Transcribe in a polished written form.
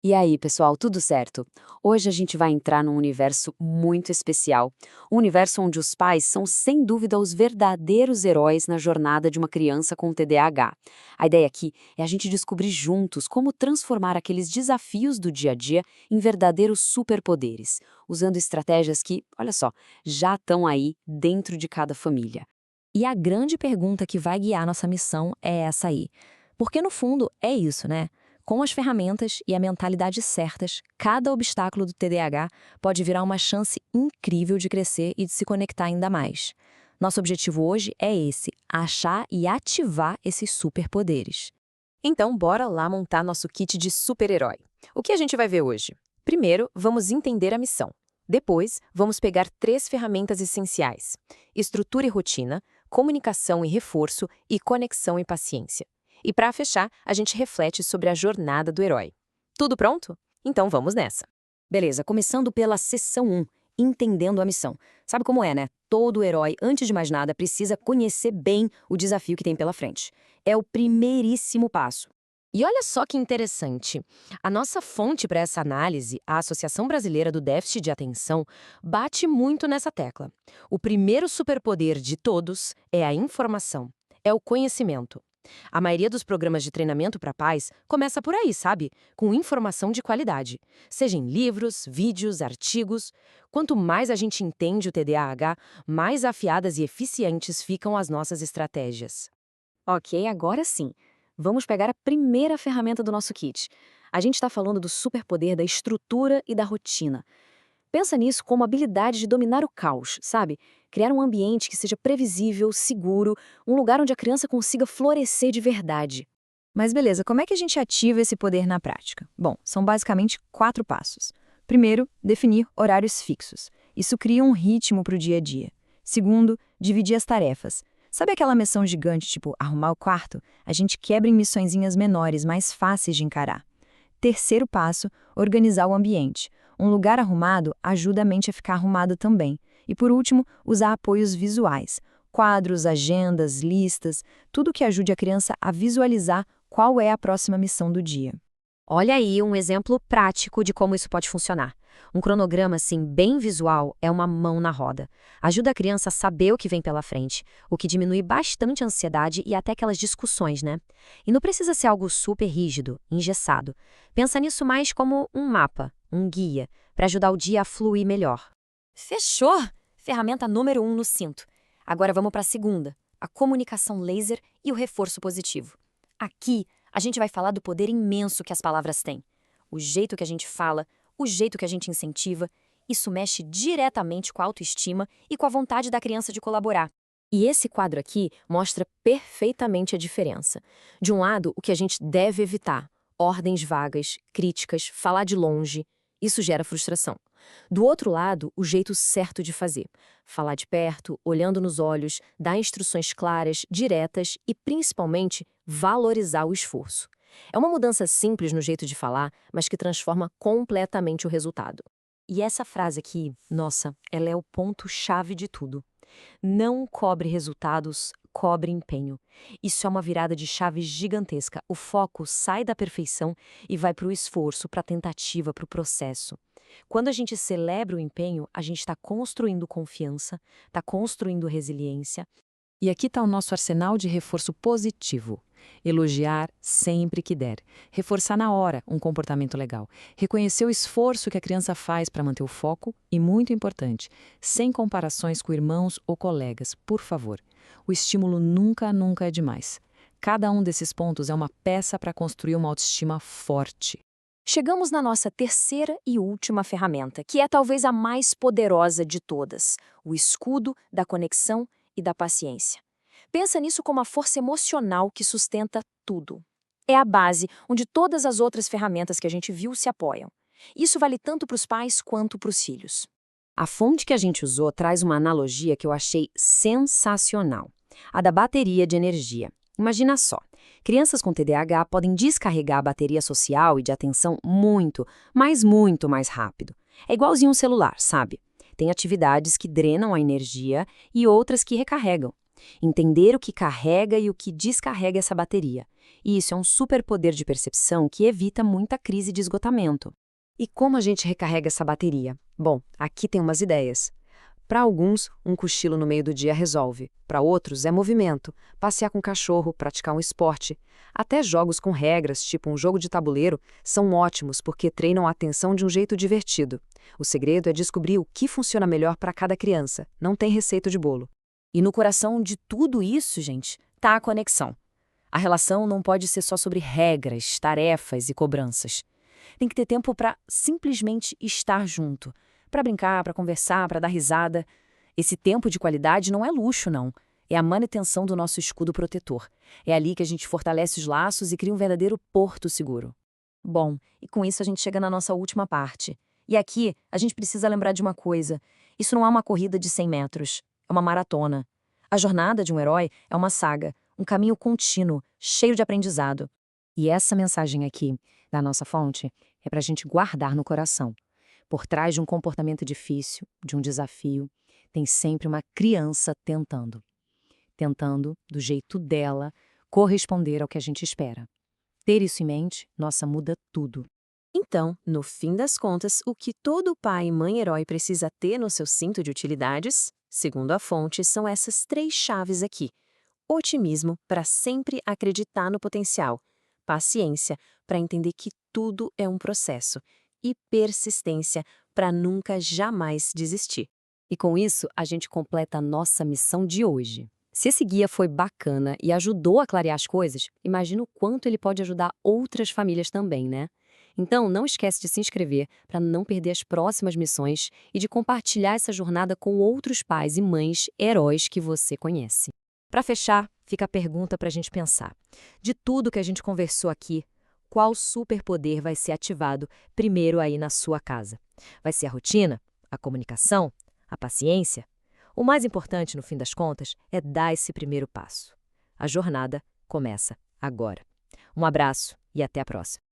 E aí, pessoal, tudo certo? Hoje a gente vai entrar num universo muito especial. Um universo onde os pais são, sem dúvida, os verdadeiros heróis na jornada de uma criança com TDAH. A ideia aqui é a gente descobrir juntos como transformar aqueles desafios do dia a dia em verdadeiros superpoderes, usando estratégias que, olha só, já estão aí dentro de cada família. E a grande pergunta que vai guiar nossa missão é essa aí. Porque, no fundo, é isso, né? Com as ferramentas e a mentalidade certas, cada obstáculo do TDAH pode virar uma chance incrível de crescer e de se conectar ainda mais. Nosso objetivo hoje é esse: achar e ativar esses superpoderes. Então, bora lá montar nosso kit de super-herói. O que a gente vai ver hoje? Primeiro, vamos entender a missão. Depois, vamos pegar 3 ferramentas essenciais: estrutura e rotina, comunicação e reforço e conexão e paciência. E para fechar, a gente reflete sobre a jornada do herói. Tudo pronto? Então vamos nessa. Beleza, começando pela seção 1, entendendo a missão. Sabe como é, né? Todo herói, antes de mais nada, precisa conhecer bem o desafio que tem pela frente. É o primeiríssimo passo. E olha só que interessante. A nossa fonte para essa análise, a Associação Brasileira do Déficit de Atenção, bate muito nessa tecla. O primeiro superpoder de todos é a informação, é o conhecimento. A maioria dos programas de treinamento para pais começa por aí, sabe? Com informação de qualidade. Seja em livros, vídeos, artigos. Quanto mais a gente entende o TDAH, mais afiadas e eficientes ficam as nossas estratégias. Ok, agora sim. Vamos pegar a primeira ferramenta do nosso kit. A gente está falando do superpoder da estrutura e da rotina. Pensa nisso como habilidade de dominar o caos, sabe? Criar um ambiente que seja previsível, seguro, um lugar onde a criança consiga florescer de verdade. Mas beleza, como é que a gente ativa esse poder na prática? Bom, são basicamente 4 passos. Primeiro, definir horários fixos. Isso cria um ritmo para o dia a dia. Segundo, dividir as tarefas. Sabe aquela missão gigante, tipo arrumar o quarto? A gente quebra em missõezinhas menores, mais fáceis de encarar. Terceiro passo, organizar o ambiente. Um lugar arrumado ajuda a mente a ficar arrumada também. E por último, usar apoios visuais. Quadros, agendas, listas, tudo que ajude a criança a visualizar qual é a próxima missão do dia. Olha aí um exemplo prático de como isso pode funcionar. Um cronograma, assim, bem visual é uma mão na roda. Ajuda a criança a saber o que vem pela frente, o que diminui bastante a ansiedade e até aquelas discussões, né? E não precisa ser algo super rígido, engessado. Pensa nisso mais como um mapa, um guia, para ajudar o dia a fluir melhor. Fechou! Ferramenta número 1 no cinto. Agora vamos para a segunda, a comunicação laser e o reforço positivo. Aqui, a gente vai falar do poder imenso que as palavras têm. O jeito que a gente fala, o jeito que a gente incentiva, isso mexe diretamente com a autoestima e com a vontade da criança de colaborar. E esse quadro aqui mostra perfeitamente a diferença. De um lado, o que a gente deve evitar: ordens vagas, críticas, falar de longe. Isso gera frustração. Do outro lado, o jeito certo de fazer: falar de perto, olhando nos olhos, dar instruções claras, diretas e, principalmente, valorizar o esforço. É uma mudança simples no jeito de falar, mas que transforma completamente o resultado. E essa frase aqui, nossa, ela é o ponto-chave de tudo. Não cobre resultados, cobre empenho. Isso é uma virada de chave gigantesca. O foco sai da perfeição e vai para o esforço, para a tentativa, para o processo. Quando a gente celebra o empenho, a gente está construindo confiança, está construindo resiliência. E aqui está o nosso arsenal de reforço positivo. Elogiar sempre que der. Reforçar na hora um comportamento legal. Reconhecer o esforço que a criança faz para manter o foco e, muito importante, sem comparações com irmãos ou colegas, por favor. O estímulo nunca, nunca é demais. Cada um desses pontos é uma peça para construir uma autoestima forte. Chegamos na nossa terceira e última ferramenta, que é talvez a mais poderosa de todas: o escudo da conexão e da paciência. Pensa nisso como a força emocional que sustenta tudo. É a base onde todas as outras ferramentas que a gente viu se apoiam. Isso vale tanto para os pais quanto para os filhos. A fonte que a gente usou traz uma analogia que eu achei sensacional: a da bateria de energia. Imagina só, crianças com TDAH podem descarregar a bateria social e de atenção muito, mas muito mais rápido. É igualzinho um celular, sabe? Tem atividades que drenam a energia e outras que recarregam. Entender o que carrega e o que descarrega essa bateria. E isso é um superpoder de percepção que evita muita crise de esgotamento. E como a gente recarrega essa bateria? Bom, aqui tem umas ideias. Para alguns, um cochilo no meio do dia resolve. Para outros, é movimento, passear com o cachorro, praticar um esporte. Até jogos com regras, tipo um jogo de tabuleiro, são ótimos porque treinam a atenção de um jeito divertido. O segredo é descobrir o que funciona melhor para cada criança. Não tem receita de bolo. E no coração de tudo isso, gente, tá a conexão. A relação não pode ser só sobre regras, tarefas e cobranças. Tem que ter tempo para simplesmente estar junto. Para brincar, para conversar, para dar risada. Esse tempo de qualidade não é luxo, não. É a manutenção do nosso escudo protetor. É ali que a gente fortalece os laços e cria um verdadeiro porto seguro. Bom, e com isso a gente chega na nossa última parte. E aqui a gente precisa lembrar de uma coisa. Isso não é uma corrida de 100 metros. É uma maratona. A jornada de um herói é uma saga, um caminho contínuo, cheio de aprendizado. E essa mensagem aqui, da nossa fonte, é para a gente guardar no coração. Por trás de um comportamento difícil, de um desafio, tem sempre uma criança tentando. Tentando, do jeito dela, corresponder ao que a gente espera. Ter isso em mente, nossa, muda tudo. Então, no fim das contas, o que todo pai e mãe herói precisa ter no seu cinto de utilidades, segundo a fonte, são essas 3 chaves aqui. Otimismo, para sempre acreditar no potencial. Paciência, para entender que tudo é um processo. E persistência, para nunca jamais desistir. E com isso, a gente completa a nossa missão de hoje. Se esse guia foi bacana e ajudou a clarear as coisas, imagina o quanto ele pode ajudar outras famílias também, né? Então, não esquece de se inscrever para não perder as próximas missões e de compartilhar essa jornada com outros pais e mães heróis que você conhece. Para fechar, fica a pergunta para a gente pensar. De tudo que a gente conversou aqui, qual superpoder vai ser ativado primeiro aí na sua casa? Vai ser a rotina? A comunicação? A paciência? O mais importante, no fim das contas, é dar esse primeiro passo. A jornada começa agora. Um abraço e até a próxima.